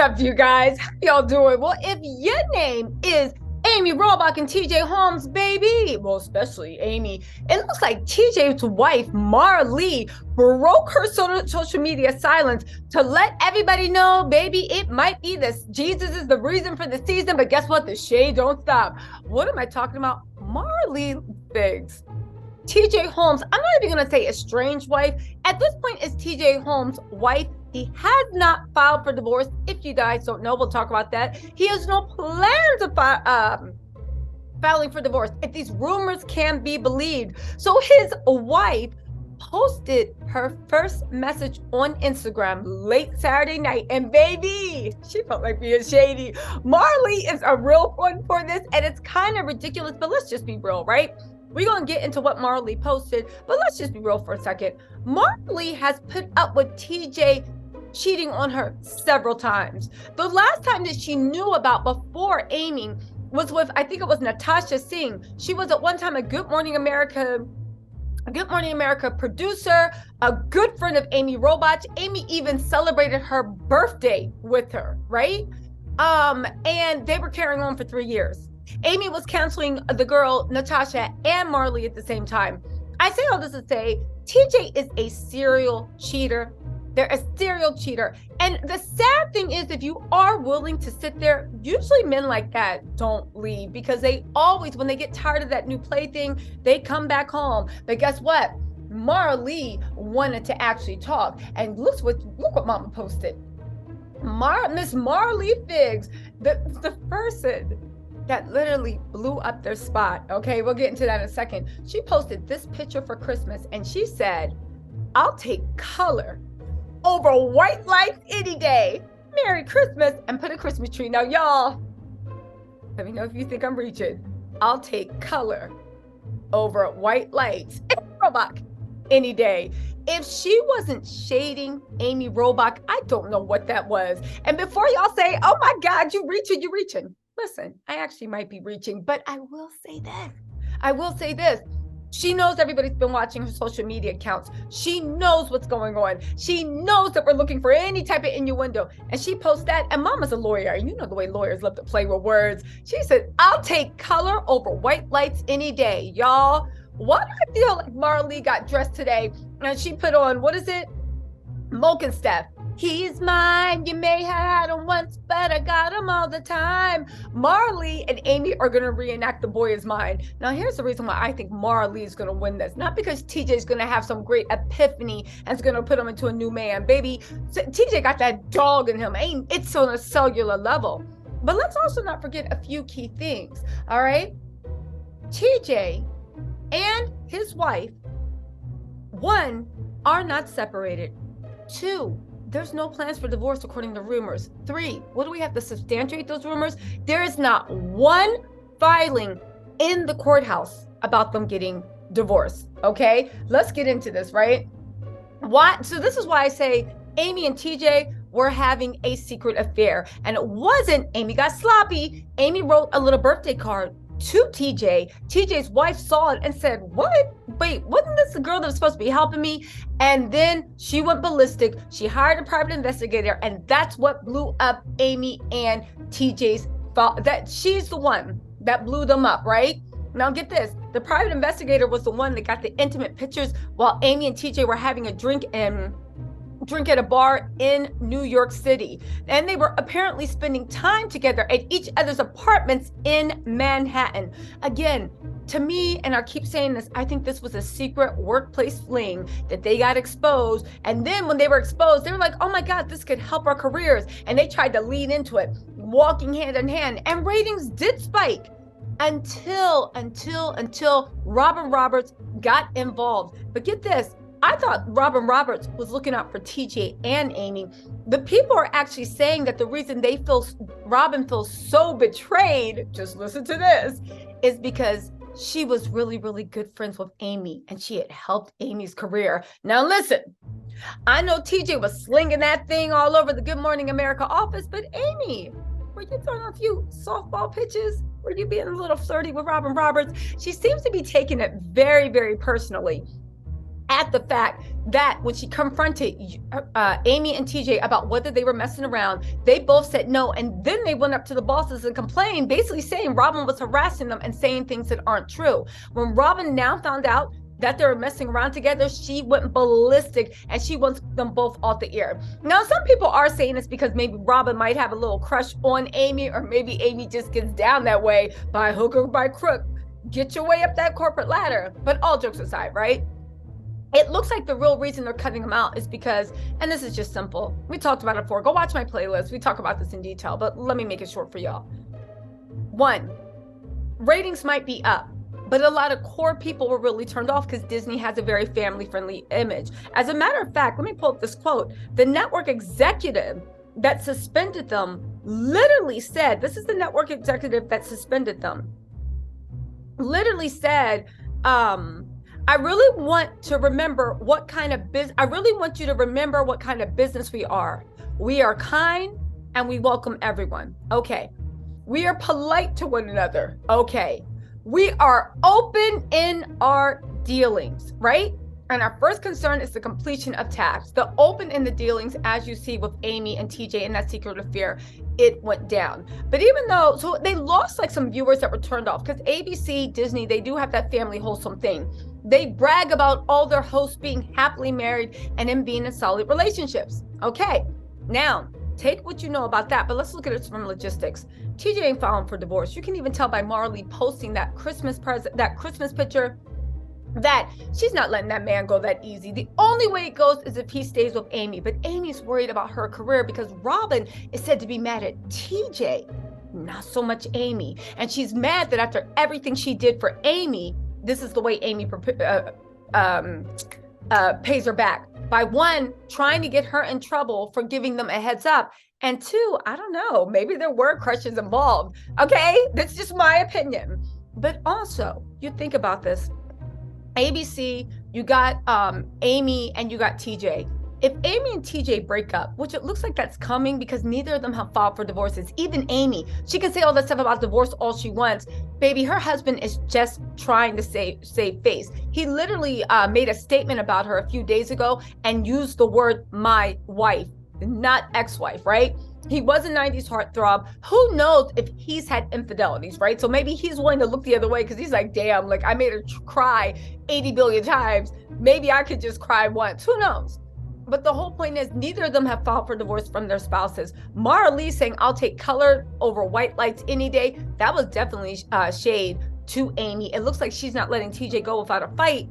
up, you guys? How y'all doing? Well, if your name is Amy Robach and TJ Holmes, baby, well, especially Amy, it looks like TJ's wife, Marley, broke her social media silence to let everybody know, baby, it might be this. Jesus is the reason for the season, but guess what? The shade don't stop. What am I talking about? Marley Biggs. TJ Holmes, I'm not even going to say estranged wife. At this point, it's TJ Holmes' wife. He has not filed for divorce. If you guys don't know, we'll talk about that. He has no plans of filing for divorce, if these rumors can be believed. So his wife posted her first message on Instagram late Saturday night, and baby, she felt like being shady. Marley is a real one for this, and it's kind of ridiculous, but let's just be real, right? We're going to get into what Marley posted, but let's just be real for a second. Marley has put up with TJ cheating on her several times. The last time that she knew about before Amy was with, I think it was Natasha Singh. She was at one time a Good Morning America producer, a good friend of Amy Robach. Amy even celebrated her birthday with her, right? And they were carrying on for 3 years. Amy was counseling the girl, Natasha, and Marley at the same time. I say all this to say, TJ is a serial cheater. They're a serial cheater. And the sad thing is, if you are willing to sit there, usually men like that don't leave, because they always, when they get tired of that new plaything, they come back home. But guess what? Marley wanted to actually talk. And look what Mama posted. Miss Marley Biggs, the person that literally blew up their spot. Okay, we'll get into that in a second. She posted this picture for Christmas, and she said, "I'll take color over white lights any day. Merry Christmas," and put a Christmas tree. Now, y'all, let me know if you think I'm reaching. I'll take color over white lights Robach any day. If she wasn't shading Amy Robach, I don't know what that was. And before y'all say, "Oh my God, you're reaching. Listen, I actually might be reaching, but I will say this. She knows everybody's been watching her social media accounts. She knows what's going on. She knows that we're looking for any type of innuendo. And she posts that, and Mama's a lawyer. You know the way lawyers love to play with words. She said, "I'll take color over white lights any day." Y'all, why do I feel like Marley got dressed today and she put on, what is it? Moke and Steph. "He's mine. You may have had him once, but I got him all the time." Marley and Amy are going to reenact "The Boy Is Mine." Now, here's the reason why I think Marley is going to win this. Not because TJ is going to have some great epiphany and is going to put him into a new man. Baby, TJ got that dog in him. It's on a cellular level. But let's also not forget a few key things, all right? TJ and his wife, one, are not separated. Two, there's no plans for divorce according to rumors. Three, what do we have to substantiate those rumors? There is not one filing in the courthouse about them getting divorced. Okay, let's get into this, right? Why? So this is why I say Amy and TJ were having a secret affair. And it wasn't Amy got sloppy. Amy wrote a little birthday card to TJ. TJ's wife saw it and said, "What? Wait, wasn't this the girl that was supposed to be helping me?" And then she went ballistic. She hired a private investigator, and that's what blew up Amy and TJ's fault. That she's the one that blew them up, right? Now get this. The private investigator was the one that got the intimate pictures while Amy and TJ were having a drink at a bar in New York City. And they were apparently spending time together at each other's apartments in Manhattan. Again, to me, and I keep saying this, I think this was a secret workplace fling that they got exposed. And then when they were exposed, they were like, "Oh my God, this could help our careers." And they tried to lean into it, walking hand in hand. And ratings did spike until Robin Roberts got involved. But get this, I thought Robin Roberts was looking out for TJ and Amy. The people are actually saying that the reason Robin feels so betrayed, just listen to this, is because she was really, really good friends with Amy and she had helped Amy's career. Now listen, I know TJ was slinging that thing all over the Good Morning America office, but Amy, were you throwing a few softball pitches? Were you being a little flirty with Robin Roberts? She seems to be taking it very, very personally. at the fact that when she confronted Amy and TJ about whether they were messing around, they both said no. And then they went up to the bosses and complained, basically saying Robin was harassing them and saying things that aren't true. When Robin now found out that they were messing around together, she went ballistic and she wants them both off the air. Now, some people are saying it's because maybe Robin might have a little crush on Amy, or maybe Amy just gets down that way by hook or by crook. Get your way up that corporate ladder. But all jokes aside, right? It looks like the real reason they're cutting them out is because, and this is just simple, we talked about it before, go watch my playlist, we talk about this in detail, but let me make it short for y'all. One, ratings might be up, but a lot of core people were really turned off because Disney has a very family-friendly image. As a matter of fact, let me pull up this quote. The network executive that suspended them literally said, this is the network executive that suspended them, literally said, I really want to remember what kind of business, I really want you to remember what kind of business we are. We are kind and we welcome everyone. Okay. We are polite to one another. Okay. We are open in our dealings, right? And our first concern is the completion of tasks. The open in the dealings, as you see with Amy and TJ in that secret affair, it went down. But even though, so they lost like some viewers that were turned off because ABC, Disney, they do have that family wholesome thing. They brag about all their hosts being happily married and them being in solid relationships. Okay, now take what you know about that, but let's look at it from logistics. TJ ain't filing for divorce. You can even tell by Marley posting that Christmas picture that she's not letting that man go that easy. The only way it goes is if he stays with Amy, but Amy's worried about her career because Robin is said to be mad at TJ, not so much Amy. And she's mad that after everything she did for Amy, this is the way Amy pays her back. By one, trying to get her in trouble for giving them a heads up. And two, I don't know, maybe there were crushes involved. Okay, that's just my opinion. But also, you think about this. ABC, you got Amy and you got TJ. If Amy and TJ break up, which it looks like that's coming because neither of them have filed for divorces, even Amy, she can say all that stuff about divorce all she wants. Baby, her husband is just trying to save face. He literally made a statement about her a few days ago and used the word my wife, not ex-wife, right? He was a 90s heartthrob. Who knows if he's had infidelities, right? So maybe he's willing to look the other way because he's like, damn, like I made her cry 80 billion times. Maybe I could just cry once. Who knows? But the whole point is neither of them have filed for divorce from their spouses. Marley saying, I'll take color over white lights any day. That was definitely shade to Amy. It looks like she's not letting TJ go without a fight.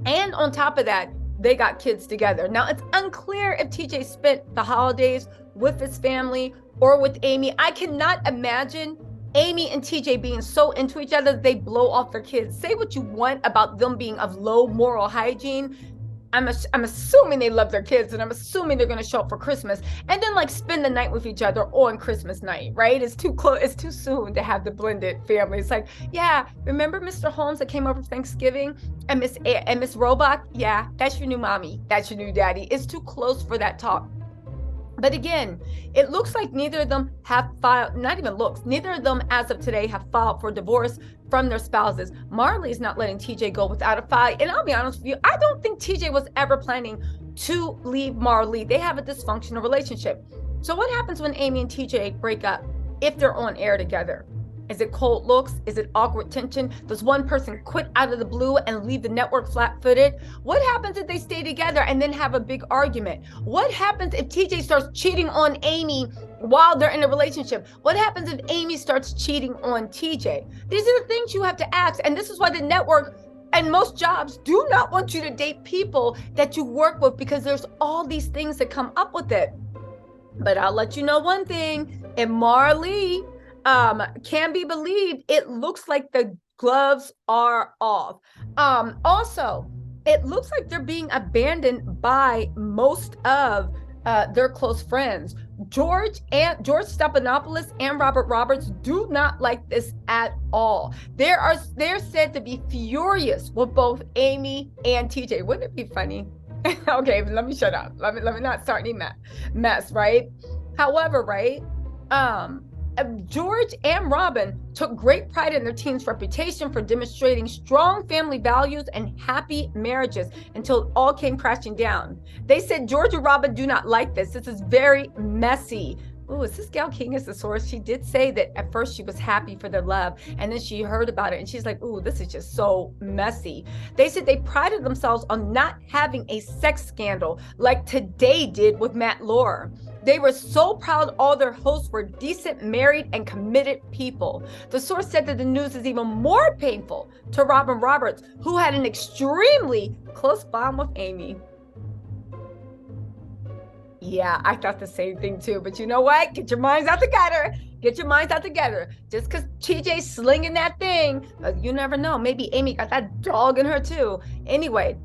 And on top of that, they got kids together. Now, it's unclear if TJ spent the holidays with his family or with Amy. I cannot imagine Amy and TJ being so into each other that they blow off their kids. Say what you want about them being of low moral hygiene. I'm assuming they love their kids, and I'm assuming they're going to show up for Christmas and then like spend the night with each other on Christmas night, right? It's too close. It's too soon to have the blended family. It's like, yeah, remember Mr. Holmes that came over for Thanksgiving and Miss Robach? Yeah, that's your new mommy. That's your new daddy. It's too close for that talk. But again, it looks like neither of them have filed, not even looks, neither of them as of today have filed for divorce from their spouses. Marley's not letting TJ go without a fight. And I'll be honest with you, I don't think TJ was ever planning to leave Marley. They have a dysfunctional relationship. So what happens when Amy and TJ break up if they're on air together? Is it cold looks? Is it awkward tension? Does one person quit out of the blue and leave the network flat-footed? What happens if they stay together and then have a big argument? What happens if TJ starts cheating on Amy while they're in a relationship? What happens if Amy starts cheating on TJ? These are the things you have to ask. And this is why the network and most jobs do not want you to date people that you work with because there's all these things that come up with it. But I'll let you know one thing. And Marley can be believed, it looks like the gloves are off. Also, it looks like they're being abandoned by most of their close friends. George Stephanopoulos and Robert Roberts do not like this at all. They're said to be furious with both Amy and TJ. Wouldn't it be funny? Okay, let me shut up. Let me not start any mess, right? However, right? George and Robin took great pride in their team's reputation for demonstrating strong family values and happy marriages until it all came crashing down. They said George and Robin do not like this. This is very messy. Oh, is this gal King is the source? She did say that at first she was happy for their love, and then she heard about it and she's like, ooh, this is just so messy. They said they prided themselves on not having a sex scandal like Today did with Matt Lauer. They were so proud all their hosts were decent, married, and committed people. The source said that the news is even more painful to Robin Roberts, who had an extremely close bond with Amy. Yeah, I thought the same thing too. But you know what? Get your minds out together. Get your minds out together. Just because TJ's slinging that thing, you never know. Maybe Amy got that dog in her too. Anyway,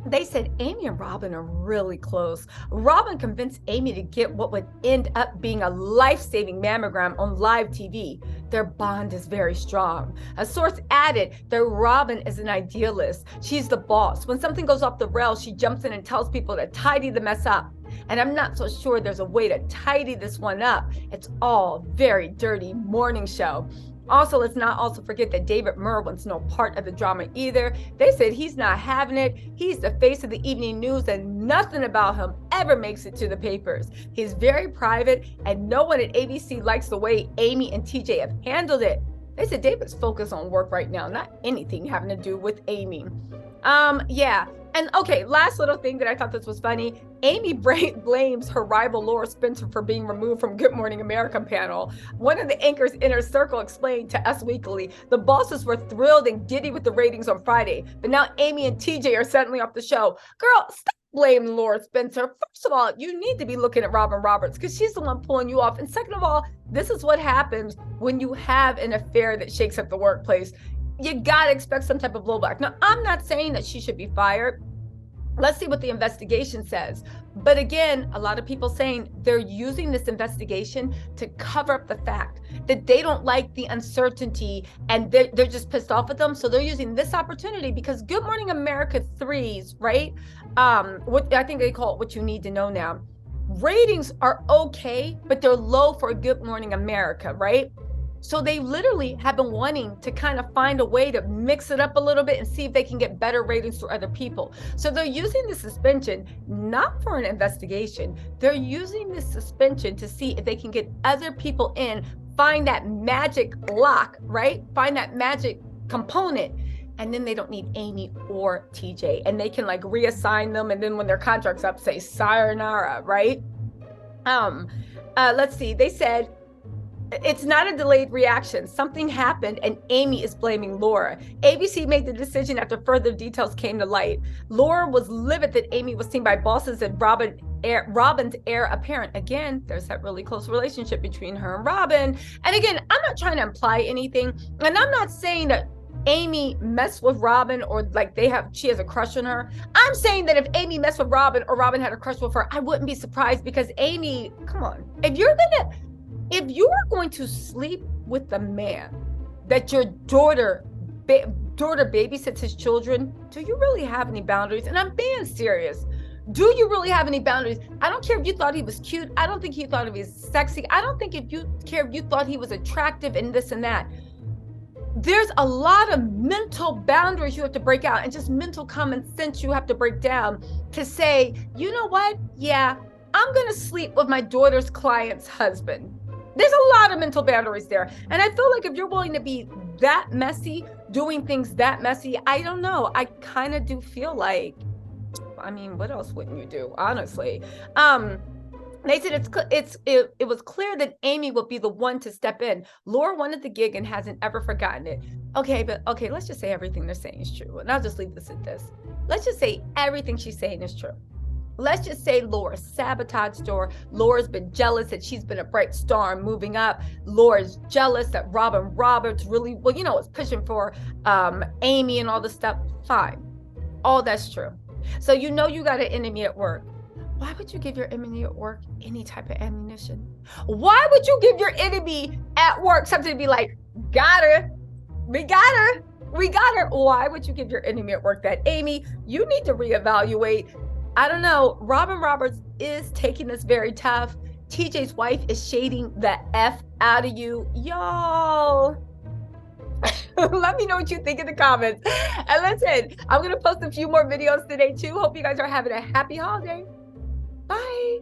they said Amy and Robin are really close. Robin convinced Amy to get what would end up being a life-saving mammogram on live TV. Their bond is very strong. A source added that Robin is an idealist. She's the boss. When something goes off the rails, she jumps in and tells people to tidy the mess up. And I'm not so sure there's a way to tidy this one up. It's all very dirty morning show. Also, let's not also forget that David Merwin's no part of the drama either. They said he's not having it. He's the face of the evening news and nothing about him ever makes it to the papers. He's very private and no one at ABC likes the way Amy and TJ have handled it. They said David's focused on work right now, not anything having to do with Amy. Yeah. And okay, last little thing that I thought this was funny. Amy blames her rival Laura Spencer for being removed from Good Morning America panel. One of the anchors in her circle explained to Us Weekly, the bosses were thrilled and giddy with the ratings on Friday, but now Amy and TJ are suddenly off the show. Girl, stop blaming Laura Spencer. First of all, you need to be looking at Robin Roberts because she's the one pulling you off. And second of all, this is what happens when you have an affair that shakes up the workplace. You gotta expect some type of blowback. Now, I'm not saying that she should be fired. Let's see what the investigation says. But again, a lot of people saying they're using this investigation to cover up the fact that they don't like the uncertainty and they're just pissed off at them. So they're using this opportunity because Good Morning America 3s, right? What I think they call it What You Need to Know Now. Ratings are okay, but they're low for Good Morning America, right? So they literally have been wanting to kind of find a way to mix it up a little bit and see if they can get better ratings for other people. So they're using the suspension not for an investigation. They're using this suspension to see if they can get other people in, find that magic lock, right? Find that magic component. And then they don't need Amy or TJ. And they can like reassign them. And then when their contract's up, say sayonara, right? Let's see. They said, it's not a delayed reaction. Something happened and Amy is blaming Laura. ABC made the decision after further details came to light. Laura was livid that Amy was seen by bosses and Robin's heir apparent. Again, there's that really close relationship between her and Robin. And again, I'm not trying to imply anything. And I'm not saying that Amy messed with Robin or like she has a crush on her. I'm saying that if Amy messed with Robin or Robin had a crush with her, I wouldn't be surprised because Amy, come on, if you are going to sleep with the man that your daughter babysits his children, do you really have any boundaries? And I'm being serious. Do you really have any boundaries? I don't care if you thought he was cute. I don't think you thought he was sexy. I don't think if you thought he was attractive and this and that. There's a lot of mental boundaries you have to break out and just mental common sense you have to break down to say, you know what? Yeah, I'm going to sleep with my daughter's client's husband. There's a lot of mental boundaries there. And I feel like if you're willing to be that messy, doing things that messy, I don't know. I kind of do feel like, I mean, what else wouldn't you do, honestly? They said it was clear that Amy would be the one to step in. Laura wanted the gig and hasn't ever forgotten it. Okay, let's just say everything they're saying is true. And I'll just leave this at this. Let's just say everything she's saying is true. Let's just say Laura sabotaged her. Laura's been jealous that she's been a bright star and moving up. Laura's jealous that Robin Roberts really, is pushing for Amy and all this stuff. Fine. All that's true. So you got an enemy at work. Why would you give your enemy at work any type of ammunition? Why would you give your enemy at work something to be like, got her, we got her, we got her? Why would you give your enemy at work that? Amy, you need to reevaluate. I don't know. Robin Roberts is taking this very tough. TJ's wife is shading the F out of you. Y'all. Let me know what you think in the comments. And listen, I'm going to post a few more videos today too. Hope you guys are having a happy holiday. Bye.